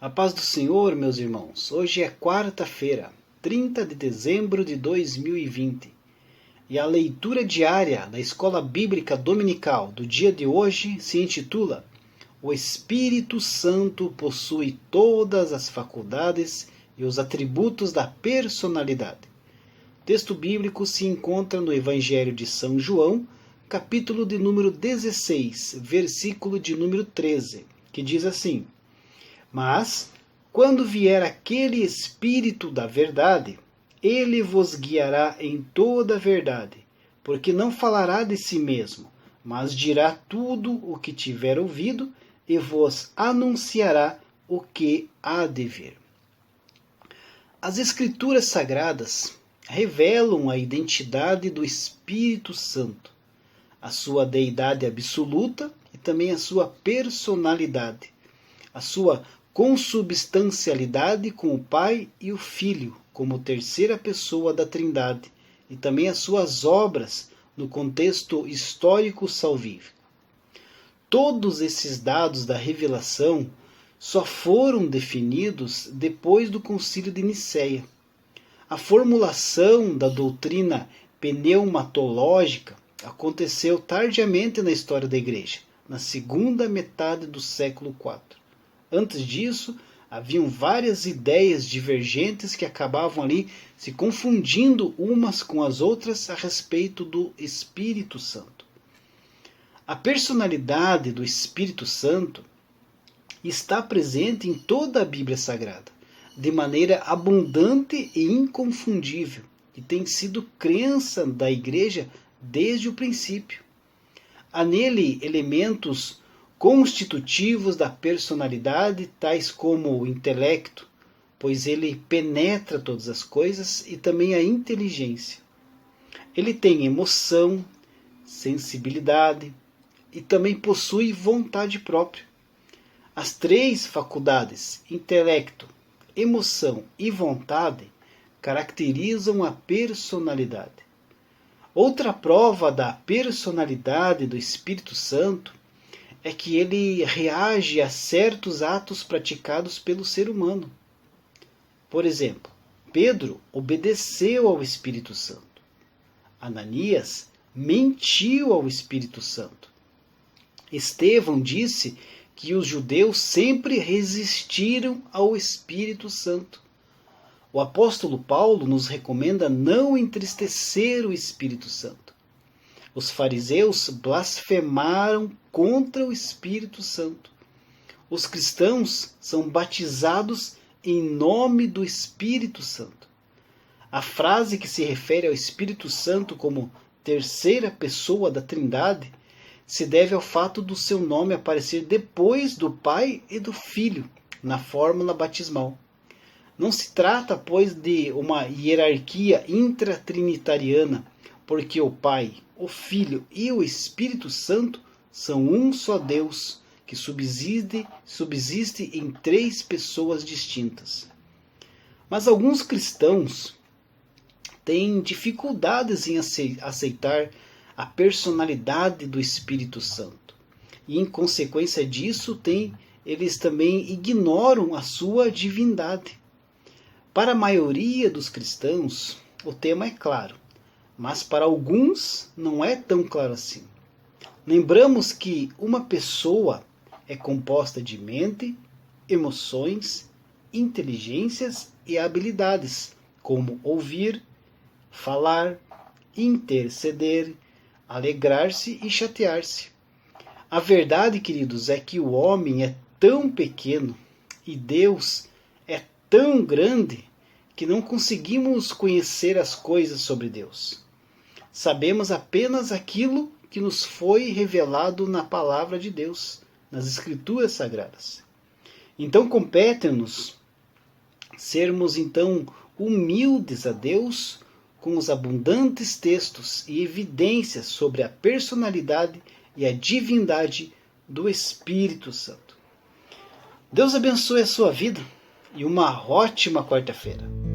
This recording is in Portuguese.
A paz do Senhor, meus irmãos. Hoje é quarta-feira, 30 de dezembro de 2020. E a leitura diária da Escola Bíblica Dominical do dia de hoje se intitula O Espírito Santo possui todas as faculdades e os atributos da personalidade. O texto bíblico se encontra no Evangelho de São João, capítulo de número 16, versículo de número 13, que diz assim: Mas, quando vier aquele Espírito da verdade, ele vos guiará em toda a verdade, porque não falará de si mesmo, mas dirá tudo o que tiver ouvido e vos anunciará o que há de vir. As Escrituras Sagradas revelam a identidade do Espírito Santo, a sua deidade absoluta e também a sua personalidade, a sua consubstancialidade com o Pai e o Filho, como terceira pessoa da Trindade, e também as suas obras no contexto histórico salvífico. Todos esses dados da revelação só foram definidos depois do Concílio de Nicéia. A formulação da doutrina pneumatológica aconteceu tardiamente na história da Igreja, na segunda metade do século IV. Antes disso, haviam várias ideias divergentes que acabavam ali se confundindo umas com as outras a respeito do Espírito Santo. A personalidade do Espírito Santo está presente em toda a Bíblia Sagrada, de maneira abundante e inconfundível, e tem sido crença da Igreja desde o princípio. Há nele elementos constitutivos da personalidade, tais como o intelecto, pois ele penetra todas as coisas, e também a inteligência. Ele tem emoção, sensibilidade e também possui vontade própria. As três faculdades, intelecto, emoção e vontade, caracterizam a personalidade. Outra prova da personalidade do Espírito Santo é que ele reage a certos atos praticados pelo ser humano. Por exemplo, Pedro obedeceu ao Espírito Santo. Ananias mentiu ao Espírito Santo. Estevão disse que os judeus sempre resistiram ao Espírito Santo. O apóstolo Paulo nos recomenda não entristecer o Espírito Santo. Os fariseus blasfemaram contra o Espírito Santo. Os cristãos são batizados em nome do Espírito Santo. A frase que se refere ao Espírito Santo como terceira pessoa da Trindade se deve ao fato do seu nome aparecer depois do Pai e do Filho na fórmula batismal. Não se trata, pois, de uma hierarquia intratrinitariana, porque o Pai, o Filho e o Espírito Santo são um só Deus, que subsiste em três pessoas distintas. Mas alguns cristãos têm dificuldades em aceitar a personalidade do Espírito Santo. E, em consequência disso, eles também ignoram a sua divindade. Para a maioria dos cristãos, o tema é claro, mas para alguns não é tão claro assim. Lembramos que uma pessoa é composta de mente, emoções, inteligências e habilidades, como ouvir, falar, interceder, alegrar-se e chatear-se. A verdade, queridos, é que o homem é tão pequeno e Deus é tão grande que não conseguimos conhecer as coisas sobre Deus. Sabemos apenas aquilo que nos foi revelado na palavra de Deus, nas Escrituras Sagradas. Então compete-nos sermos então humildes a Deus com os abundantes textos e evidências sobre a personalidade e a divindade do Espírito Santo. Deus abençoe a sua vida e uma ótima quarta-feira.